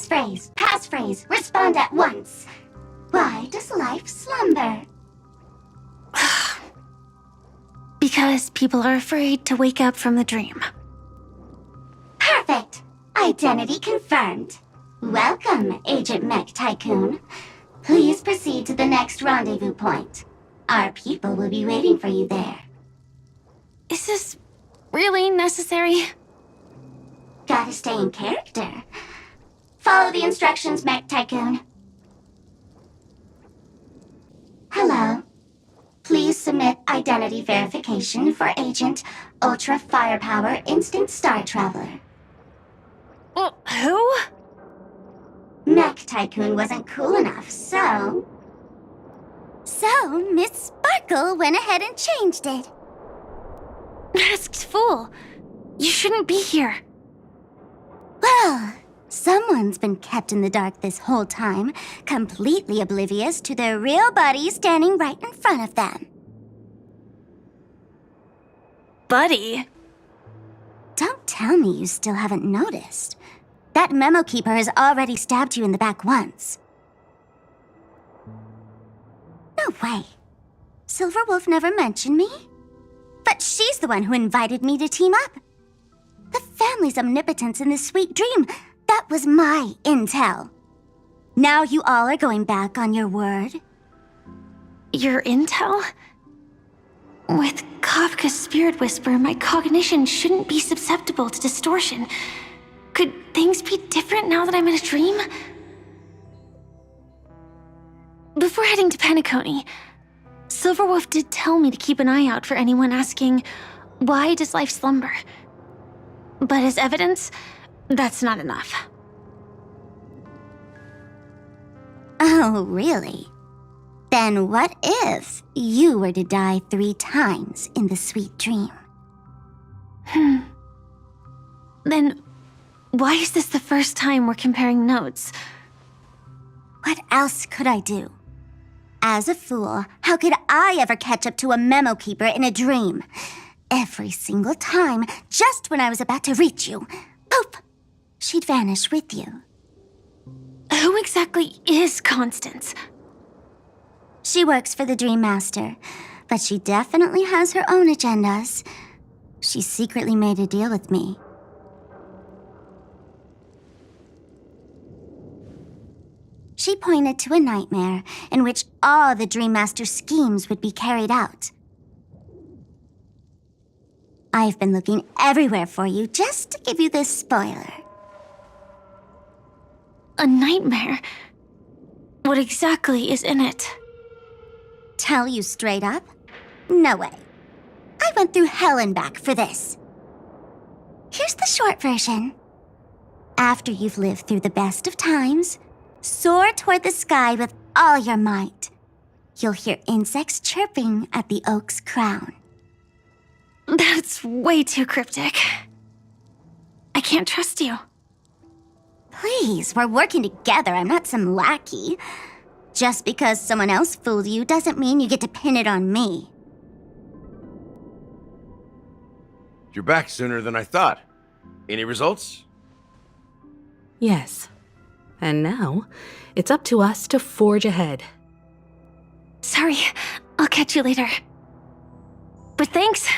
Passphrase, respond at once. Why does life slumber? Because people are afraid to wake up from the dream. Perfect. Identity confirmed. Welcome, Agent Mech Tycoon. Please proceed to the next rendezvous point. Our people will be waiting for you there. Is this really necessary? Gotta stay in character. Follow the instructions, Mech Tycoon. Hello. Please submit identity verification for Agent Ultra Firepower Instant Star Traveler. Who? Mech Tycoon wasn't cool enough, so... So, Miss Sparkle went ahead and changed it. Masked fool. You shouldn't be here. Well, someone's been kept in the dark this whole time, completely oblivious to their real body standing right in front of them. Buddy? Don't tell me you still haven't noticed. That memo keeper has already stabbed you in the back once. No way. Silverwolf never mentioned me? But she's the one who invited me to team up. The family's omnipotence in this sweet dream, that was my intel. Now you all are going back on your word? Your intel? With Kafka's spirit whisper, my cognition shouldn't be susceptible to distortion. Could things be different now that I'm in a dream? Before heading to Penacony, Silverwolf did tell me to keep an eye out for anyone asking, why does life slumber? But as evidence, that's not enough. Oh, really? Then what if you were to die 3 times in the sweet dream? Then why is this the first time we're comparing notes? What else could I do? As a fool, how could I ever catch up to a memo keeper in a dream? Every single time, just when I was about to reach you, poof, she'd vanish with you. Who exactly is Constance? She works for the Dream Master, but she definitely has her own agendas. She secretly made a deal with me. She pointed to a nightmare in which all the Dream Master's schemes would be carried out. I've been looking everywhere for you just to give you this spoiler. A nightmare? What exactly is in it? Tell you straight up? No way. I went through hell and back for this. Here's the short version. After you've lived through the best of times, soar toward the sky with all your might. You'll hear insects chirping at the oak's crown. That's way too cryptic. I can't trust you. Please, we're working together. I'm not some lackey. Just because someone else fooled you doesn't mean you get to pin it on me. You're back sooner than I thought. Any results? Yes. And now, it's up to us to forge ahead. Sorry, I'll catch you later. But thanks.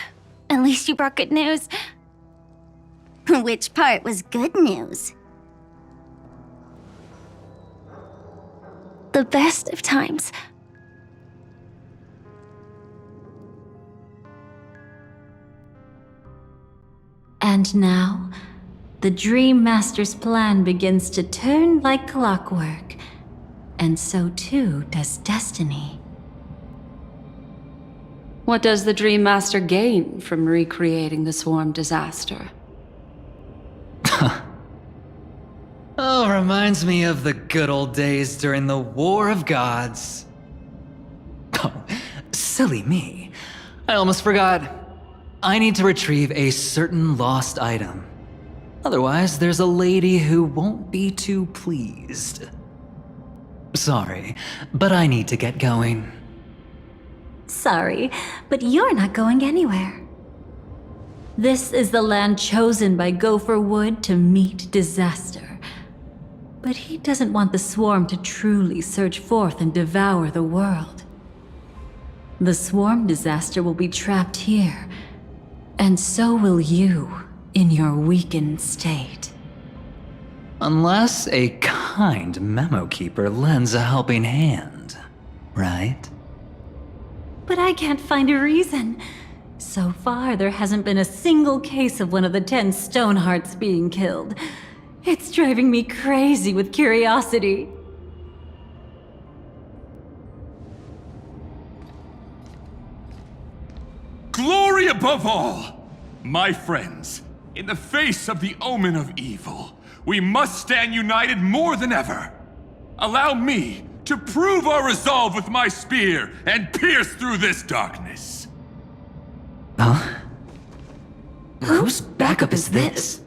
At least you brought good news. Which part was good news? The best of times. And now, the Dream Master's plan begins to turn like clockwork, and so too does destiny. What does the Dream Master gain from recreating the swarm disaster? Oh, reminds me of the good old days during the War of Gods. Oh, silly me. I almost forgot. I need to retrieve a certain lost item. Otherwise, there's a lady who won't be too pleased. Sorry, but I need to get going. Sorry, but you're not going anywhere. This is the land chosen by Gopher Wood to meet disaster. But he doesn't want the swarm to truly surge forth and devour the world. The swarm disaster will be trapped here, and so will you in your weakened state. Unless a kind memo keeper lends a helping hand, right? But I can't find a reason. So far, there hasn't been a single case of one of the 10 Stonehearts being killed. It's driving me crazy with curiosity. Glory above all! My friends, in the face of the omen of evil, we must stand united more than ever. Allow me to prove our resolve with my spear and pierce through this darkness. Huh? Whose backup is this?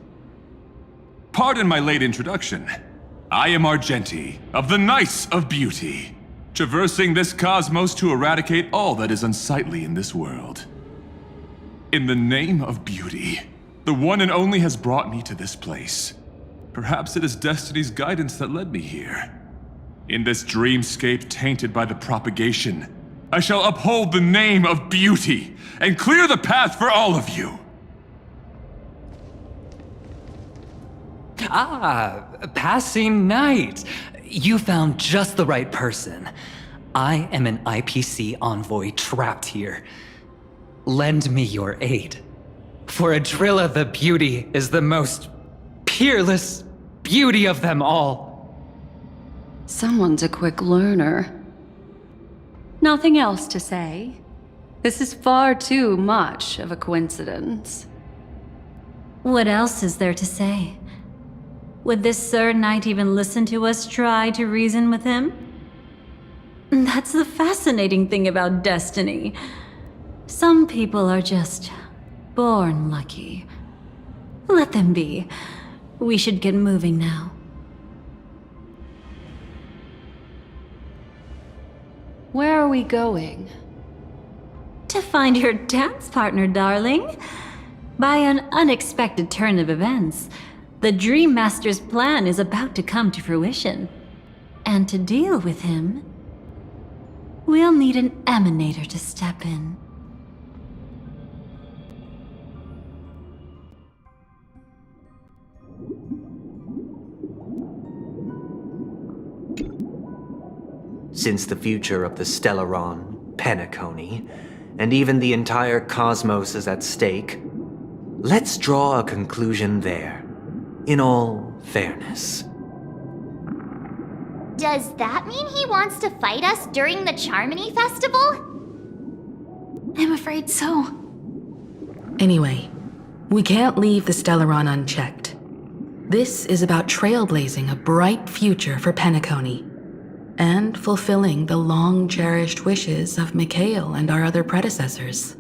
Pardon my late introduction. I am Argenti, of the Knights of Beauty, traversing this cosmos to eradicate all that is unsightly in this world. In the name of beauty, the one and only has brought me to this place. Perhaps it is destiny's guidance that led me here. In this dreamscape tainted by the propagation, I shall uphold the name of beauty and clear the path for all of you. Ah, passing knight. You found just the right person. I am an IPC envoy trapped here. Lend me your aid. For Adrilla the Beauty is the most peerless beauty of them all. Someone's a quick learner. Nothing else to say. This is far too much of a coincidence. What else is there to say? Would this Sir Knight even listen to us try to reason with him? That's the fascinating thing about destiny. Some people are just born lucky. Let them be. We should get moving now. Where are we going? To find your dance partner, darling. By an unexpected turn of events, the Dream Master's plan is about to come to fruition. And to deal with him, we'll need an emanator to step in. Since the future of the Stellaron, Penacony, and even the entire cosmos is at stake, let's draw a conclusion there, in all fairness. Does that mean he wants to fight us during the Charmony Festival? I'm afraid so. Anyway, we can't leave the Stellaron unchecked. This is about trailblazing a bright future for Penacony, and fulfilling the long-cherished wishes of Mikhail and our other predecessors.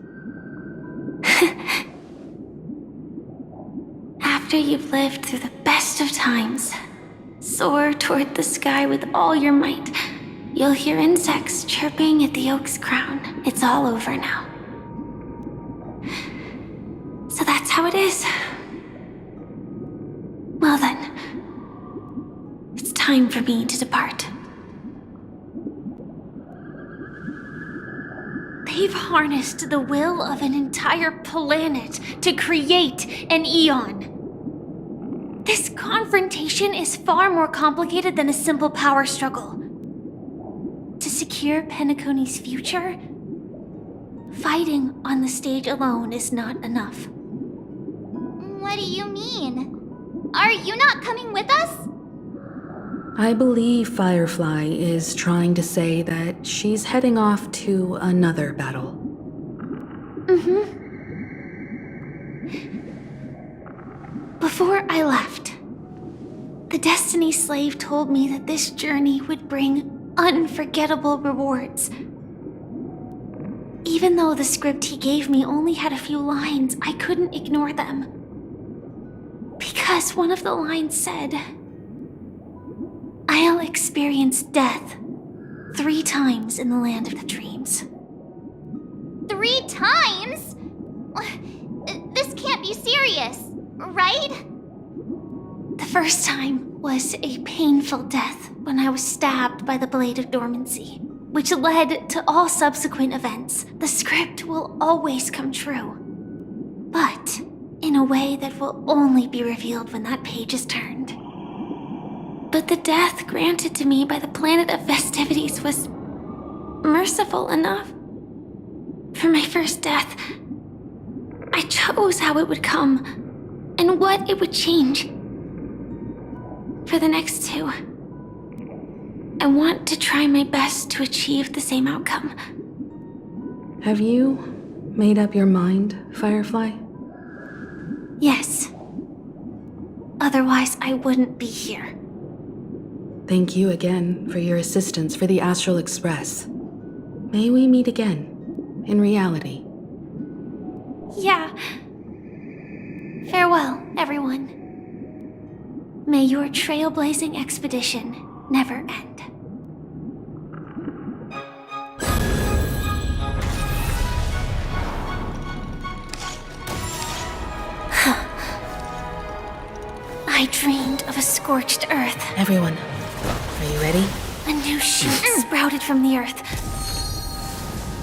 After you've lived through the best of times, soar toward the sky with all your might. You'll hear insects chirping at the oak's crown. It's all over now. So that's how it is. Well then, it's time for me to depart. They've harnessed the will of an entire planet to create an Aeon. This confrontation is far more complicated than a simple power struggle. To secure Penacony's future, fighting on the stage alone is not enough. What do you mean? Are you not coming with us? I believe Firefly is trying to say that she's heading off to another battle. Before I left, the Destiny Slave told me that this journey would bring unforgettable rewards. Even though the script he gave me only had a few lines, I couldn't ignore them. Because one of the lines said, "I'll experience death 3 times in the land of the dreams." 3 times? This can't be serious, right? The first time was a painful death when I was stabbed by the Blade of Dormancy, which led to all subsequent events. The script will always come true, but in a way that will only be revealed when that page is turned. But the death granted to me by the planet of festivities was merciful enough. For my first death, I chose how it would come and what it would change. For the next two, I want to try my best to achieve the same outcome. Have you made up your mind, Firefly? Yes. Otherwise, I wouldn't be here. Thank you again for your assistance for the Astral Express. May we meet again, in reality. Yeah. Farewell, everyone. May your trailblazing expedition never end. I dreamed of a scorched earth. Everyone, are you ready? A new shoot sprouted from the earth.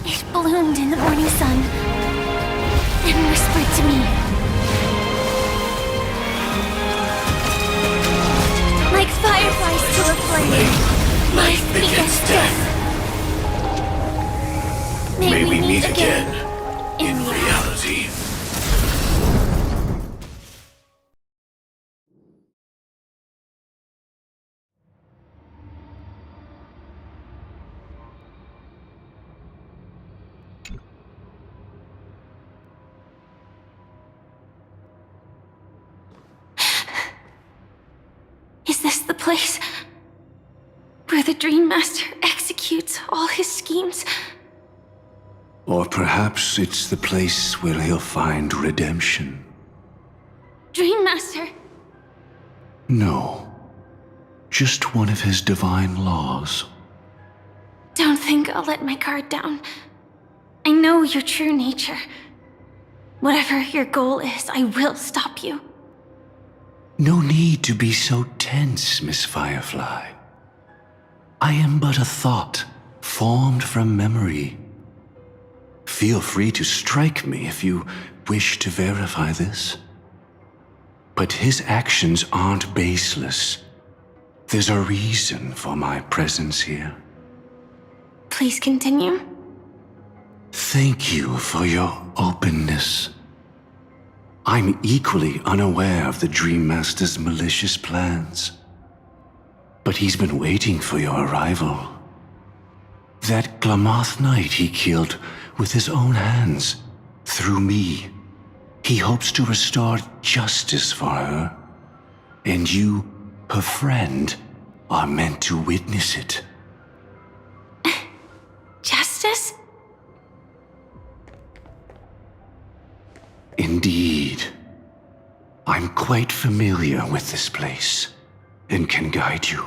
It bloomed in the morning sun and whispered to me. Like fireflies to a flame, life begets death. May we meet again in reality. Is this the place where the Dream Master executes all his schemes? Or perhaps it's the place where he'll find redemption. Dream Master! No. Just one of his divine laws. Don't think I'll let my guard down. I know your true nature. Whatever your goal is, I will stop you. No need to be so tense, Miss Firefly. I am but a thought, formed from memory. Feel free to strike me if you wish to verify this. But his actions aren't baseless. There's a reason for my presence here. Please continue. Thank you for your openness. I'm equally unaware of the Dream Master's malicious plans. But he's been waiting for your arrival. That Glamoth Knight he killed with his own hands, through me. He hopes to restore justice for her. And you, her friend, are meant to witness it. Justice? Indeed. I'm quite familiar with this place, and can guide you.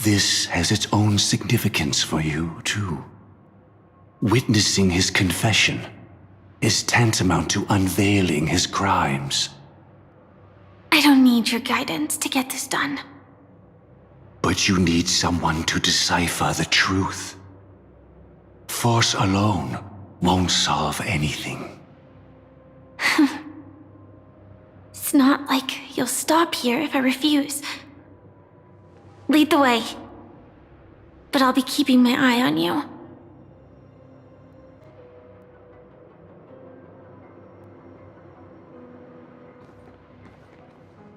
This has its own significance for you, too. Witnessing his confession is tantamount to unveiling his crimes. I don't need your guidance to get this done. But you need someone to decipher the truth. Force alone won't solve anything. It's not like you'll stop here if I refuse. Lead the way. But I'll be keeping my eye on you.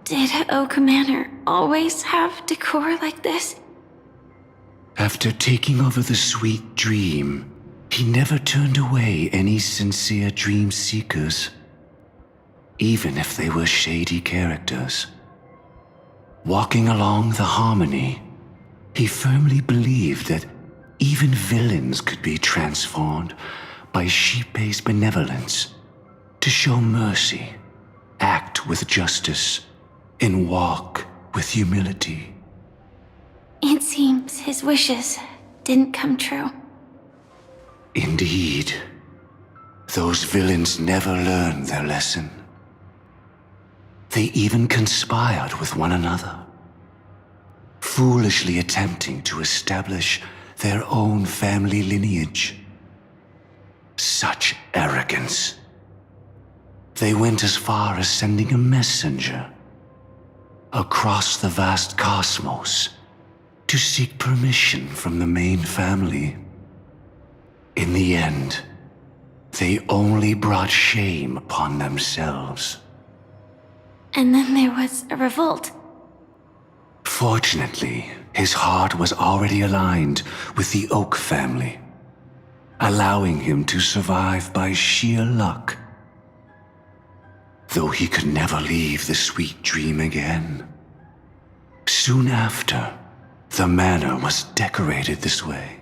Did Oak Manor always have decor like this? After taking over the sweet dream, he never turned away any sincere dream seekers, even if they were shady characters. Walking along the harmony, he firmly believed that even villains could be transformed by Shippei's benevolence to show mercy, act with justice, and walk with humility. It seems his wishes didn't come true. Indeed. Those villains never learn their lesson. They even conspired with one another, foolishly attempting to establish their own family lineage. Such arrogance. They went as far as sending a messenger across the vast cosmos to seek permission from the main family. In the end, they only brought shame upon themselves. And then there was a revolt. Fortunately, his heart was already aligned with the Oak family, allowing him to survive by sheer luck. Though he could never leave the sweet dream again. Soon after, the manor was decorated this way.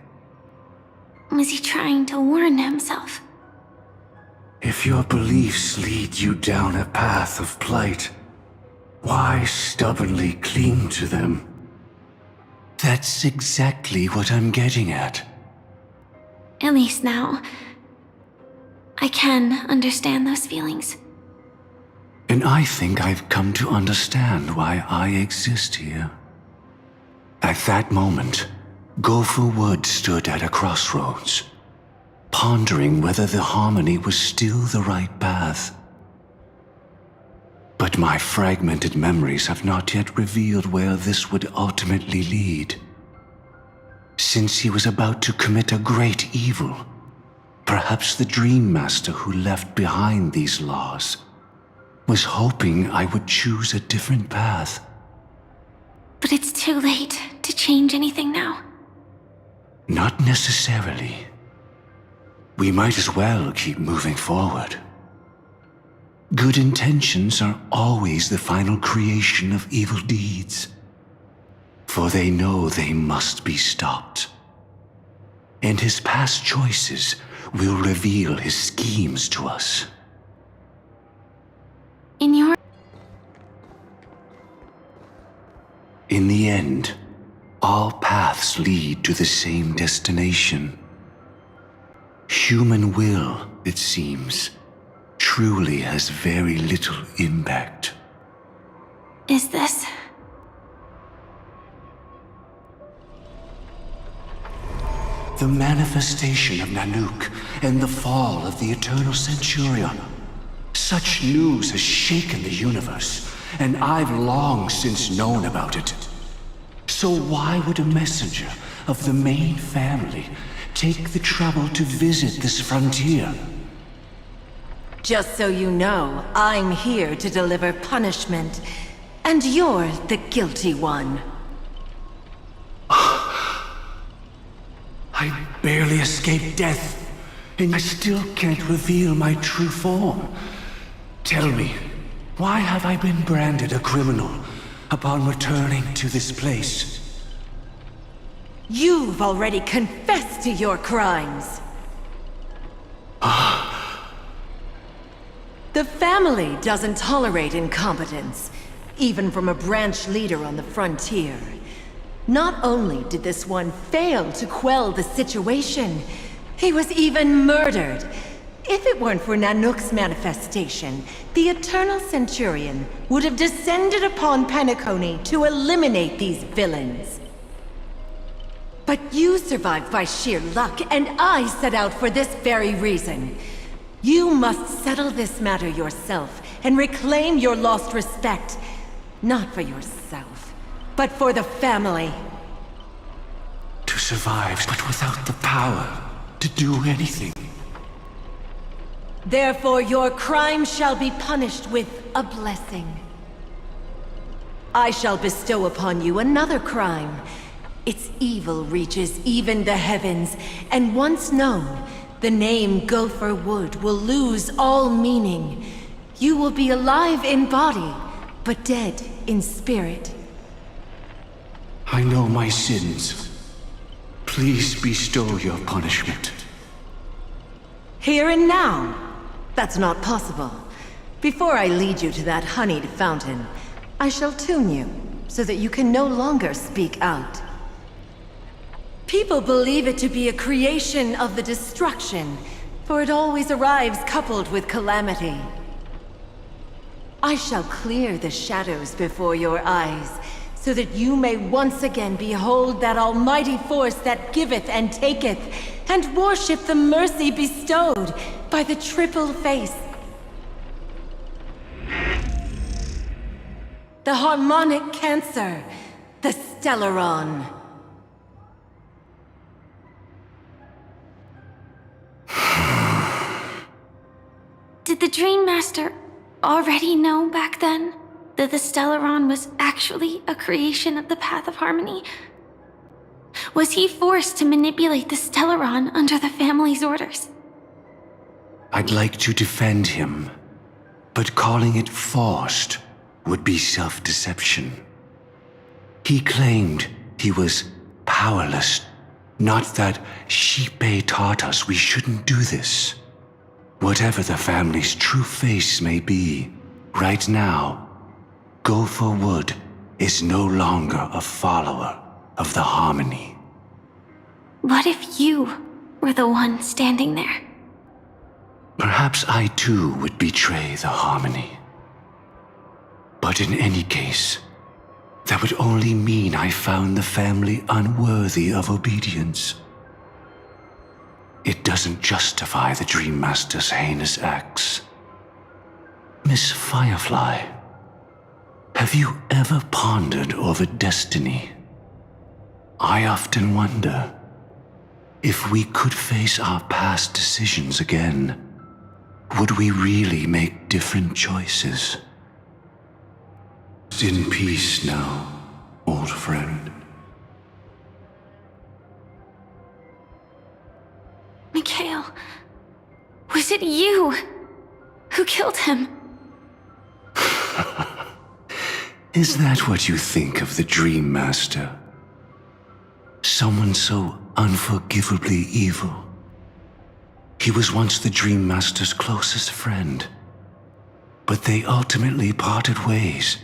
Was he trying to warn himself? If your beliefs lead you down a path of plight, why stubbornly cling to them? That's exactly what I'm getting at. At least now, I can understand those feelings. And I think I've come to understand why I exist here. At that moment, Gopher Wood stood at a crossroads, pondering whether the harmony was still the right path. But my fragmented memories have not yet revealed where this would ultimately lead. Since he was about to commit a great evil, perhaps the Dream Master who left behind these laws was hoping I would choose a different path. But it's too late to change anything now. Not necessarily. We might as well keep moving forward. Good intentions are always the final creation of evil deeds, for they know they must be stopped. And his past choices will reveal his schemes to us. In the end, all paths lead to the same destination. Human will, it seems, truly has very little impact. Is this? The manifestation of Nanook and the fall of the Eternal Centurion. Such news has shaken the universe, and I've long since known about it. So why would a messenger of the main family take the trouble to visit this frontier? Just so you know, I'm here to deliver punishment, and you're the guilty one. I barely escaped death, and I still can't reveal my true form. Tell me, why have I been branded a criminal upon returning to this place? You've already confessed to your crimes. The family doesn't tolerate incompetence, even from a branch leader on the frontier. Not only did this one fail to quell the situation, he was even murdered. If it weren't for Nanook's manifestation, the Eternal Centurion would have descended upon Penacony to eliminate these villains. But you survived by sheer luck, and I set out for this very reason. You must settle this matter yourself and reclaim your lost respect. Not for yourself, but for the family. To survive, but without the power to do anything. Therefore, your crime shall be punished with a blessing. I shall bestow upon you another crime. Its evil reaches even the heavens, and once known, the name Gopher Wood will lose all meaning. You will be alive in body, but dead in spirit. I know my sins. Please bestow your punishment. Here and now? That's not possible. Before I lead you to that honeyed fountain, I shall tune you, so that you can no longer speak out. People believe it to be a creation of the destruction, for it always arrives coupled with calamity. I shall clear the shadows before your eyes, so that you may once again behold that almighty force that giveth and taketh, and worship the mercy bestowed by the triple face. The harmonic cancer, the Stellaron. Did the Dream Master already know back then that the Stellaron was actually a creation of the Path of Harmony? Was he forced to manipulate the Stellaron under the family's orders? I'd like to defend him, but calling it forced would be self-deception. He claimed he was powerless, not that Xipe taught us we shouldn't do this. Whatever the family's true face may be, right now, Gopher Wood is no longer a follower of the Harmony. What if you were the one standing there? Perhaps I too would betray the Harmony. But in any case, that would only mean I found the family unworthy of obedience. It doesn't justify the Dream Master's heinous acts. Miss Firefly, have you ever pondered over destiny? I often wonder if we could face our past decisions again, would we really make different choices? Rest in peace now, old friend. Mikhail, was it you who killed him? Is that what you think of the Dream Master? Someone so unforgivably evil. He was once the Dream Master's closest friend, but they ultimately parted ways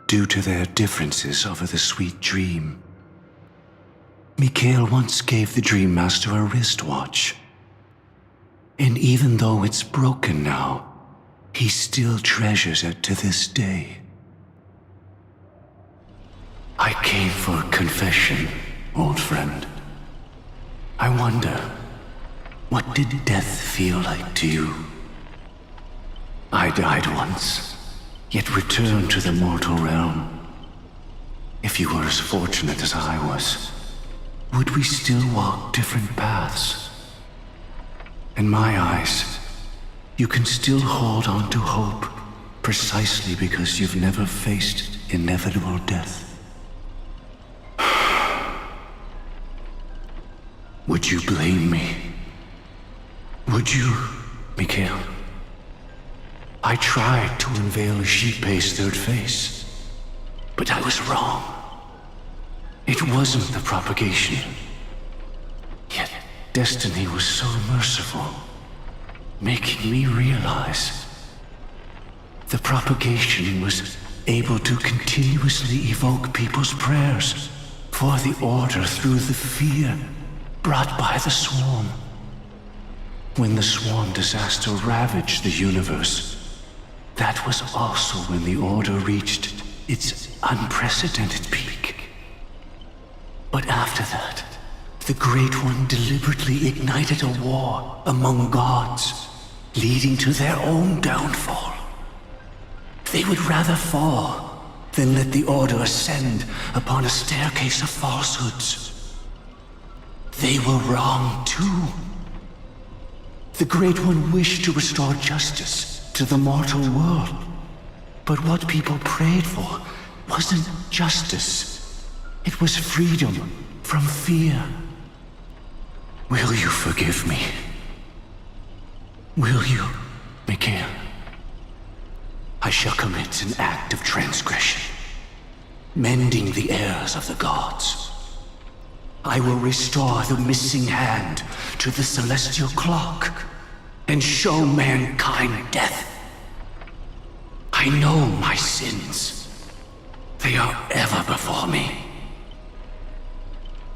due to their differences over the sweet dream. Mikhail once gave the Dream Master a wristwatch, and even though it's broken now, he still treasures it to this day. I came for a confession, old friend. I wonder, what did death feel like to you? I died once, yet returned to the mortal realm. If you were as fortunate as I was, would we still walk different paths? In my eyes, you can still hold on to hope precisely because you've never faced inevitable death. Would you blame me? Would you, Mikhail? I tried to unveil Xipe's third face, but I was wrong. It wasn't the propagation. Yet destiny was so merciful, making me realize the propagation was able to continuously evoke people's prayers for the order through the fear brought by the swarm. When the swarm disaster ravaged the universe, that was also when the order reached its unprecedented peak. But after that, the Great One deliberately ignited a war among gods, leading to their own downfall. They would rather fall than let the order ascend upon a staircase of falsehoods. They were wrong too. The Great One wished to restore justice to the mortal world. But what people prayed for wasn't justice. It was freedom from fear. Will you forgive me? Will you, Mikhail? I shall commit an act of transgression, mending the errors of the gods. I will restore the missing hand to the celestial clock and show mankind death. I know my sins. They are ever before me.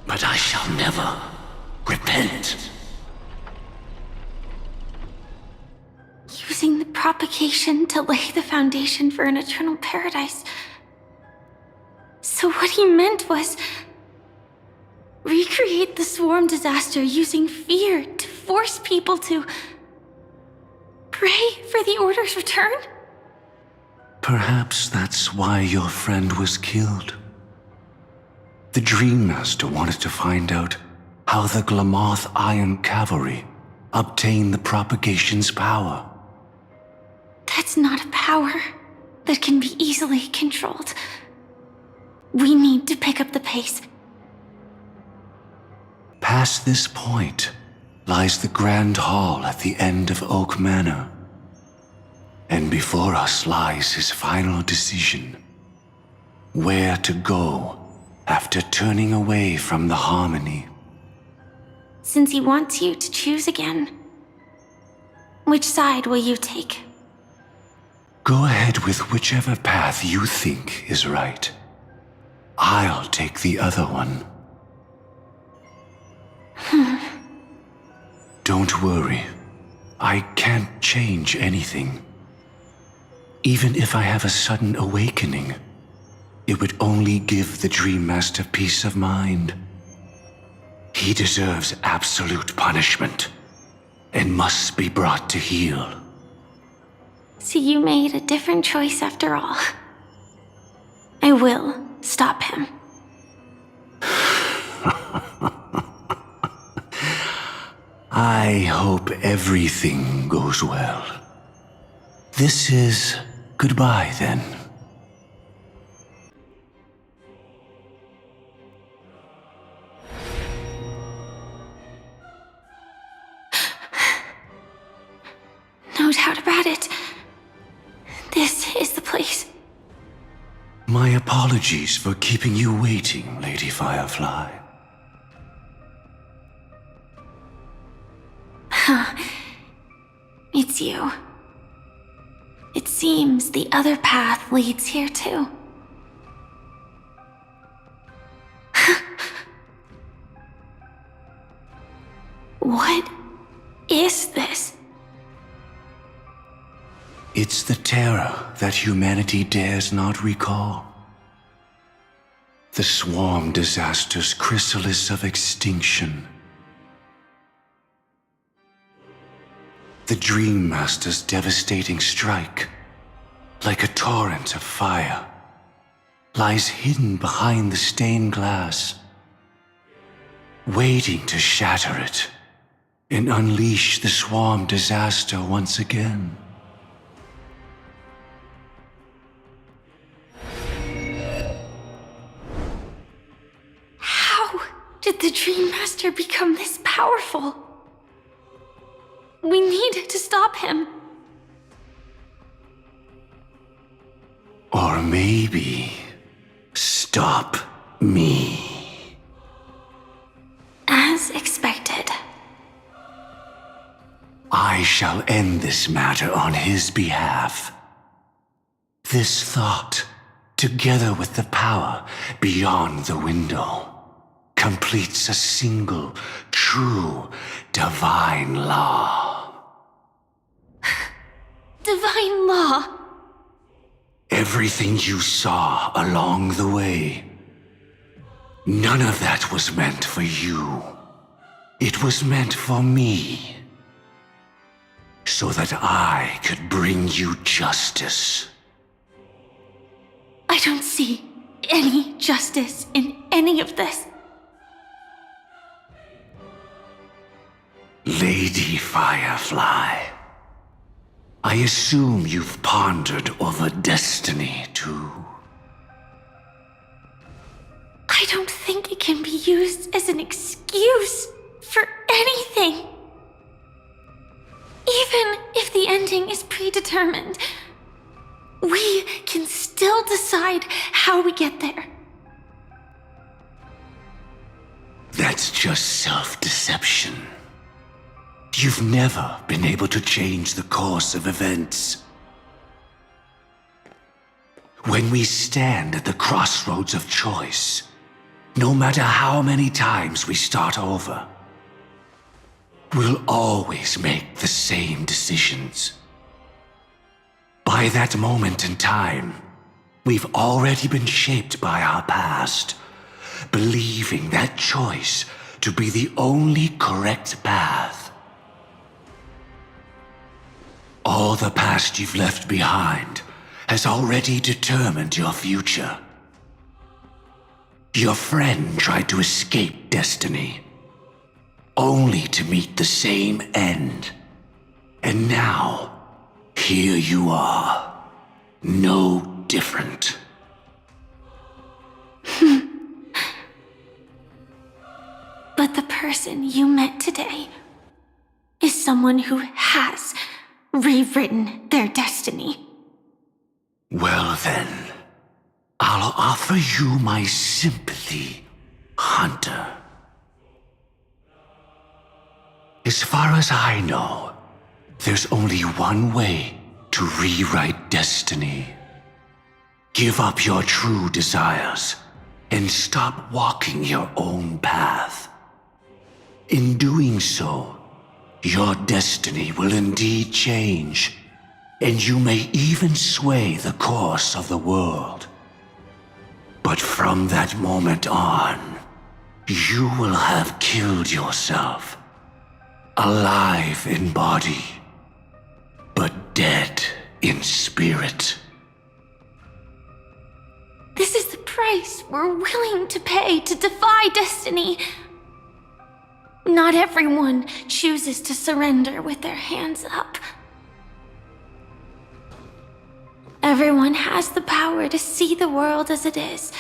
But I shall never repent. Using the propagation to lay the foundation for an eternal paradise. So what he meant was recreate the swarm disaster using fear to force people to pray for the Order's return? Perhaps that's why your friend was killed. The Dream Master wanted to find out how the Glamoth Iron Cavalry obtained the propagation's power. That's not a power that can be easily controlled. We need to pick up the pace. Past this point lies the Grand Hall at the end of Oak Manor. And before us lies his final decision. Where to go after turning away from the Harmony. Since he wants you to choose again, which side will you take? Go ahead with whichever path you think is right. I'll take the other one. Don't worry. I can't change anything. Even if I have a sudden awakening, it would only give the Dream Master peace of mind. He deserves absolute punishment and must be brought to heel. So you made a different choice after all. I will stop him. I hope everything goes well. This is goodbye, then. No doubt about it. This is the place. My apologies for keeping you waiting, Lady Firefly. It's you. It seems the other path leads here too. What is this? It's the terror that humanity dares not recall. The swarm disaster's chrysalis of extinction. The Dream Master's devastating strike, like a torrent of fire, lies hidden behind the stained glass, waiting to shatter it and unleash the swarm disaster once again. How did the Dream Master become this powerful? We need to stop him. Or maybe stop me. As expected. I shall end this matter on his behalf. This thought, together with the power beyond the window, completes a single, true, divine law. Divine law? Everything you saw along the way, none of that was meant for you. It was meant for me. So that I could bring you justice. I don't see any justice in any of this. Lady Firefly, I assume you've pondered over destiny, too. I don't think it can be used as an excuse for anything. Even if the ending is predetermined, we can still decide how we get there. That's just self-deception. You've never been able to change the course of events. When we stand at the crossroads of choice, no matter how many times we start over, we'll always make the same decisions. By that moment in time, we've already been shaped by our past, believing that choice to be the only correct path. All the past you've left behind has already determined your future. Your friend tried to escape destiny, only to meet the same end. And now, here you are, no different. But the person you met today is someone who has rewritten their destiny. Well then, I'll offer you my sympathy, Hunter. As far as I know, there's only one way to rewrite destiny. Give up your true desires and stop walking your own path. In doing so, your destiny will indeed change, and you may even sway the course of the world. But from that moment on, you will have killed yourself, alive in body, but dead in spirit. This is the price we're willing to pay to defy destiny. Not everyone chooses to surrender with their hands up. Everyone has the power to see the world as it is,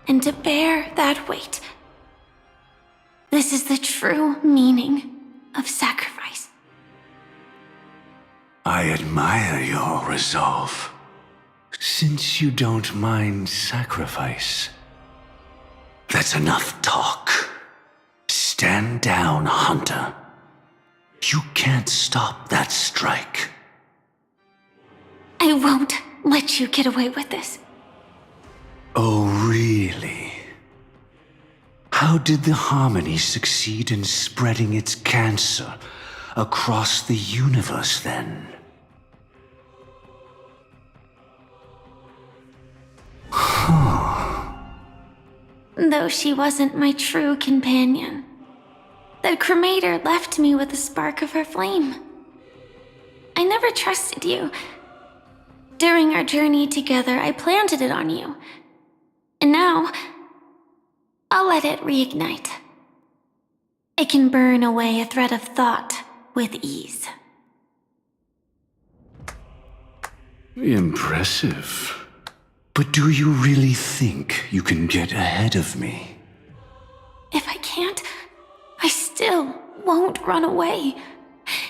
and to bear that weight. This is the true meaning of sacrifice. I admire your resolve, since you don't mind sacrifice. That's enough talk. Stand down, Hunter. You can't stop that strike. I won't let you get away with this. Oh, really? How did the Harmony succeed in spreading its cancer across the universe, then? Though she wasn't my true companion, the cremator left me with a spark of her flame. I never trusted you. During our journey together, I planted it on you. And now, I'll let it reignite. It can burn away a thread of thought with ease. Impressive. But do you really think you can get ahead of me? If I can't, I still won't run away.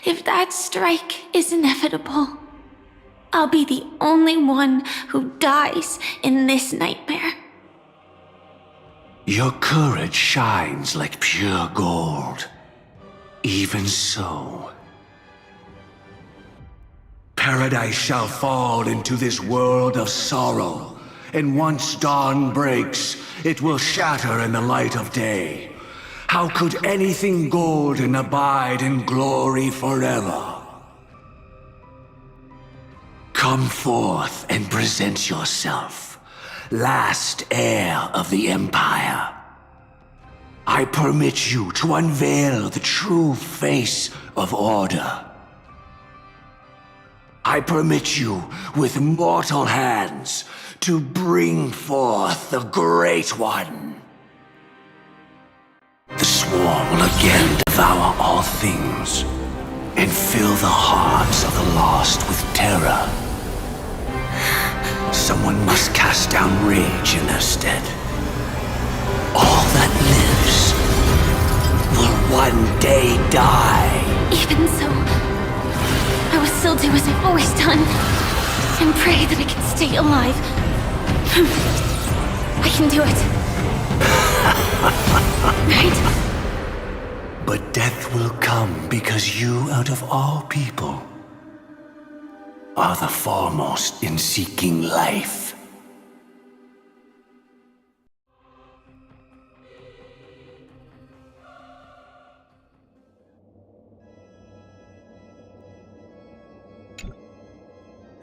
If that strike is inevitable, I'll be the only one who dies in this nightmare. Your courage shines like pure gold. Even so, paradise shall fall into this world of sorrow, and once dawn breaks, it will shatter in the light of day. How could anything golden abide in glory forever? Come forth and present yourself, last heir of the Empire. I permit you to unveil the true face of order. I permit you, with mortal hands, to bring forth the Great One. The swarm will again devour all things, and fill the hearts of the lost with terror. Someone must cast down rage in their stead. All that lives will one day die. Even so, I will still do as I've always done, and pray that I can stay alive. I can do it. Right? But death will come because you, out of all people, are the foremost in seeking life.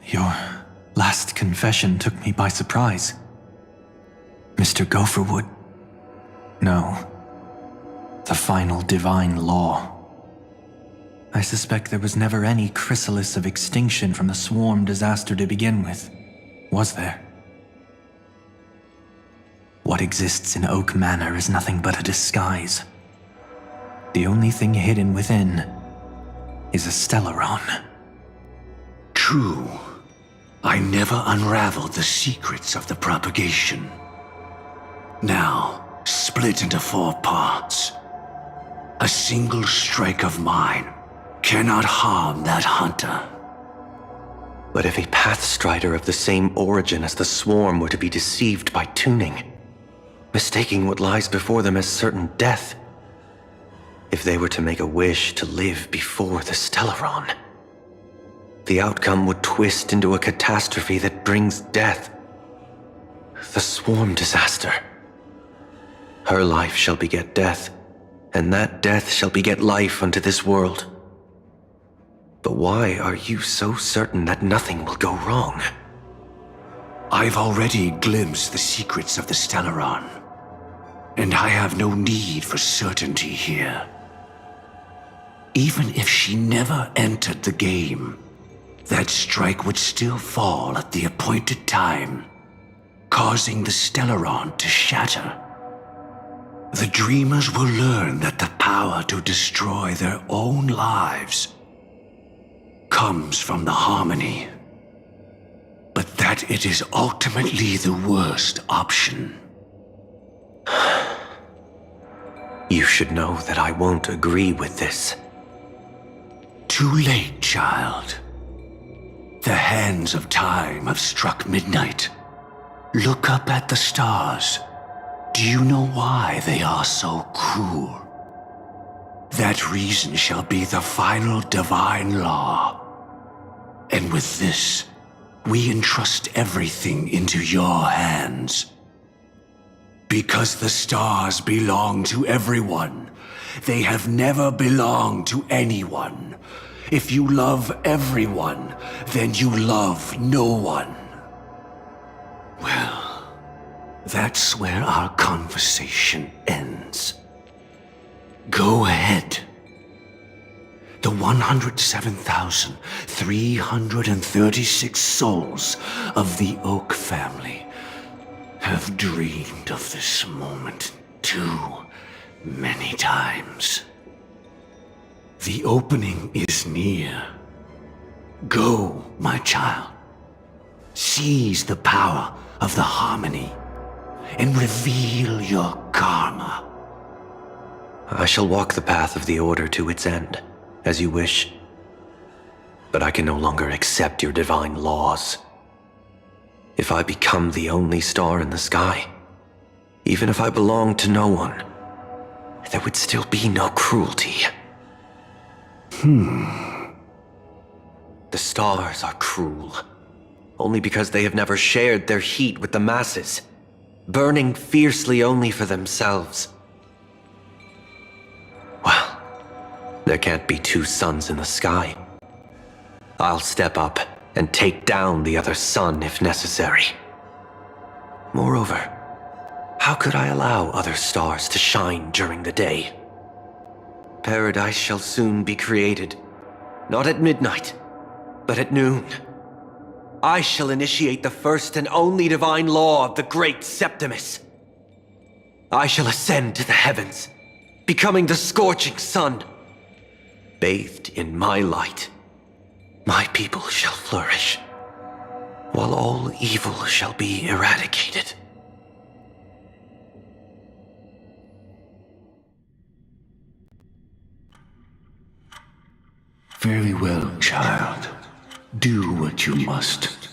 Your last confession took me by surprise. Mr. Gopherwood. No. The final divine law. I suspect there was never any chrysalis of extinction from the swarm disaster to begin with, was there? What exists in Oak Manor is nothing but a disguise. The only thing hidden within is a Stellaron. True. I never unraveled the secrets of the propagation. Now, split into 4 parts. A single strike of mine cannot harm that hunter. But if a Pathstrider of the same origin as the Swarm were to be deceived by tuning, mistaking what lies before them as certain death, if they were to make a wish to live before the Stellaron, the outcome would twist into a catastrophe that brings death. The Swarm disaster. Her life shall beget death, and that death shall beget life unto this world. But why are you so certain that nothing will go wrong? I've already glimpsed the secrets of the Stellaron, and I have no need for certainty here. Even if she never entered the game, that strike would still fall at the appointed time, causing the Stellaron to shatter. The Dreamers will learn that the power to destroy their own lives comes from the harmony, but that it is ultimately the worst option. You should know that I won't agree with this. Too late, child. The hands of time have struck midnight. Look up at the stars. Do you know why they are so cruel? That reason shall be the final divine law. And with this, we entrust everything into your hands. Because the stars belong to everyone, they have never belonged to anyone. If you love everyone, then you love no one. Well, that's where our conversation ends. Go ahead. The 107,336 souls of the Oak family have dreamed of this moment too many times. The opening is near. Go, my child. Seize the power of the harmony and reveal your karma. I shall walk the path of the Order to its end, as you wish. But I can no longer accept your divine laws. If I become the only star in the sky, even if I belong to no one, there would still be no cruelty. The stars are cruel, only because they have never shared their heat with the masses, burning fiercely only for themselves. Well, there can't be 2 suns in the sky. I'll step up and take down the other sun if necessary. Moreover, how could I allow other stars to shine during the day? Paradise shall soon be created, not at midnight, but at noon. I shall initiate the first and only divine law of the great Septimus. I shall ascend to the heavens, becoming the scorching sun. Bathed in my light, my people shall flourish, while all evil shall be eradicated. Very well, child. Do what you must.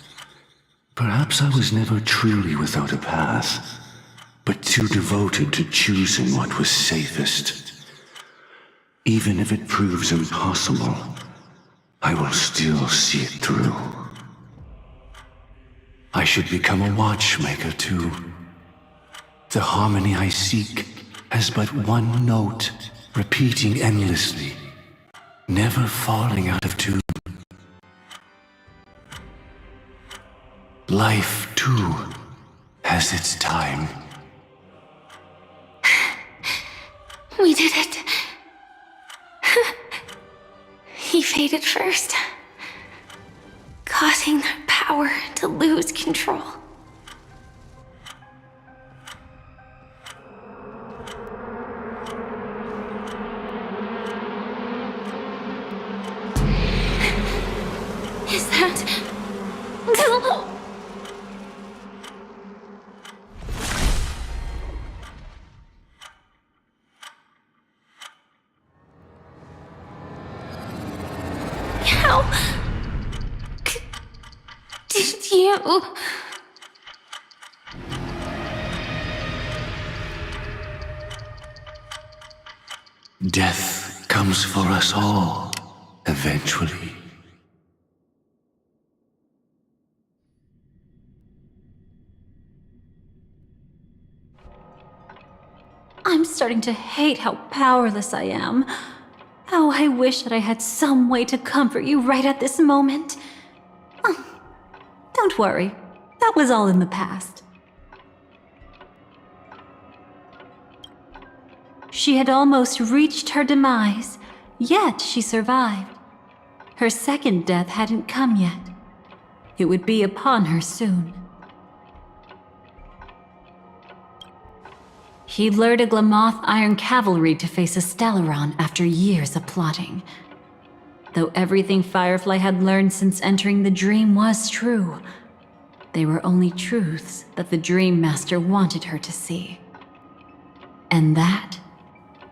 Perhaps I was never truly without a path, but too devoted to choosing what was safest. Even if it proves impossible, I will still see it through. I should become a watchmaker too. The harmony I seek has but one note, repeating endlessly, never falling out of tune. Life, too, has its time. We did it. He faded first, causing their power to lose control. Is that... How... did you... Death comes for us all, eventually. I'm starting to hate how powerless I am. How I wish that I had some way to comfort you right at this moment. Don't worry, that was all in the past. She had almost reached her demise, yet she survived. Her second death hadn't come yet. It would be upon her soon. He lured a Glamoth Iron Cavalry to face a Stellaron after years of plotting. Though everything Firefly had learned since entering the dream was true, they were only truths that the Dream Master wanted her to see. And that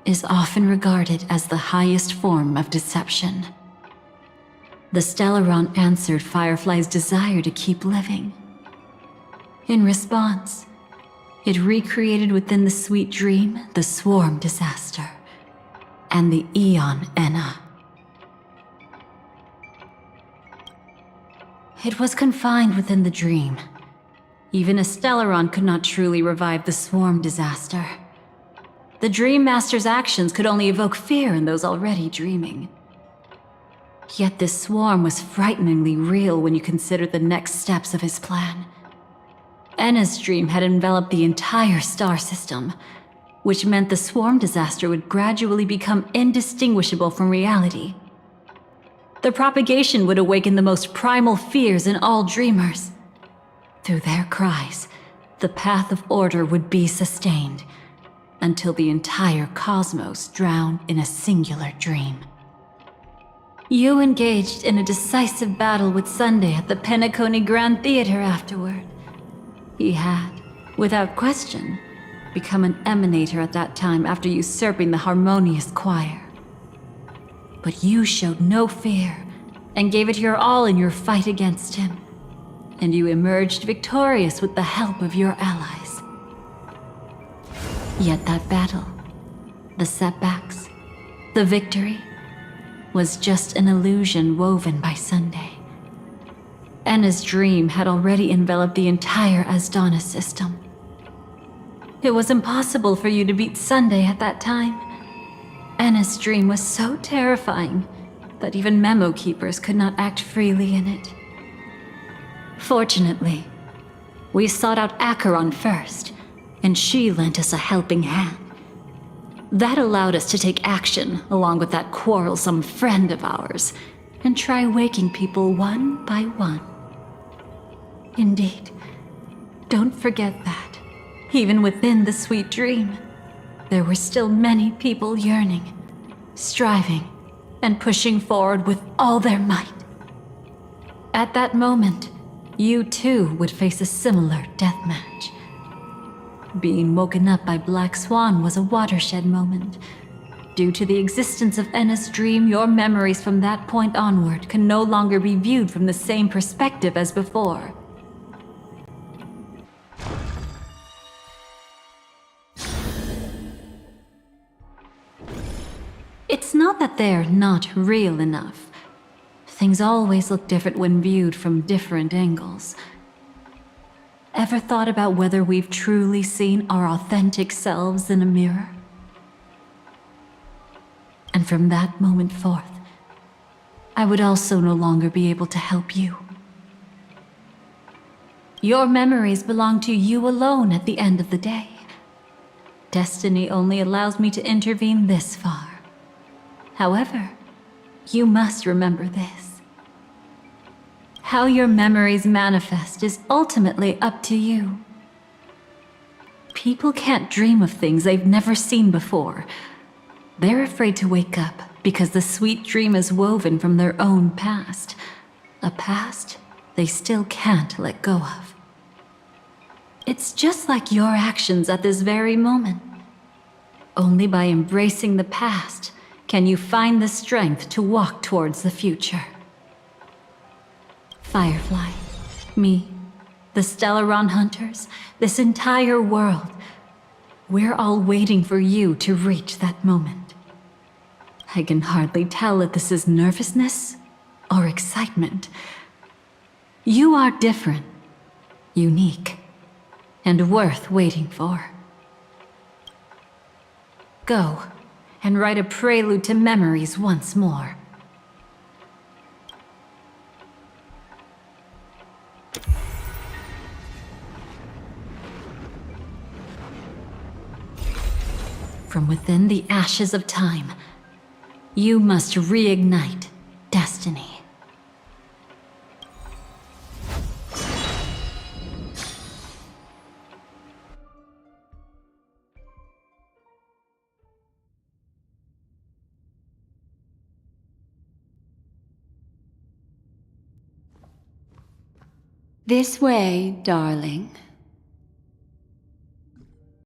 is often regarded as the highest form of deception. The Stellaron answered Firefly's desire to keep living. In response, it recreated within the sweet dream the swarm disaster and the AEON Enna. It was confined within the dream. Even a Stellaron could not truly revive the swarm disaster. The Dream Master's actions could only evoke fear in those already dreaming. Yet this swarm was frighteningly real when you consider the next steps of his plan. Enna's dream had enveloped the entire star system, which meant the swarm disaster would gradually become indistinguishable from reality. The propagation would awaken the most primal fears in all dreamers. Through their cries, the path of order would be sustained, until the entire cosmos drowned in a singular dream. You engaged in a decisive battle with Sunday at the Penacony Grand Theater afterward. He had, without question, become an emanator at that time after usurping the harmonious choir. But you showed no fear and gave it your all in your fight against him, and you emerged victorious with the help of your allies. Yet that battle, the setbacks, the victory, was just an illusion woven by Sunday. Enna's dream had already enveloped the entire Asdana system. It was impossible for you to beat Sunday at that time. Enna's dream was so terrifying that even memo keepers could not act freely in it. Fortunately, we sought out Acheron first, and she lent us a helping hand. That allowed us to take action along with that quarrelsome friend of ours and try waking people one by one. Indeed, don't forget that, even within the sweet dream, there were still many people yearning, striving, and pushing forward with all their might. At that moment, you too would face a similar deathmatch. Being woken up by Black Swan was a watershed moment. Due to the existence of Enna's dream, your memories from that point onward can no longer be viewed from the same perspective as before. It's not that they're not real enough. Things always look different when viewed from different angles. Ever thought about whether we've truly seen our authentic selves in a mirror? And from that moment forth, I would also no longer be able to help you. Your memories belong to you alone at the end of the day. Destiny only allows me to intervene this far. However, you must remember this. How your memories manifest is ultimately up to you. People can't dream of things they've never seen before. They're afraid to wake up because the sweet dream is woven from their own past. A past they still can't let go of. It's just like your actions at this very moment. Only by embracing the past can you find the strength to walk towards the future. Firefly, me, the Stellaron Hunters, this entire world, we're all waiting for you to reach that moment. I can hardly tell if this is nervousness or excitement. You are different, unique, and worth waiting for. Go and write a prelude to memories once more. From within the ashes of time, you must reignite destiny. This way, darling.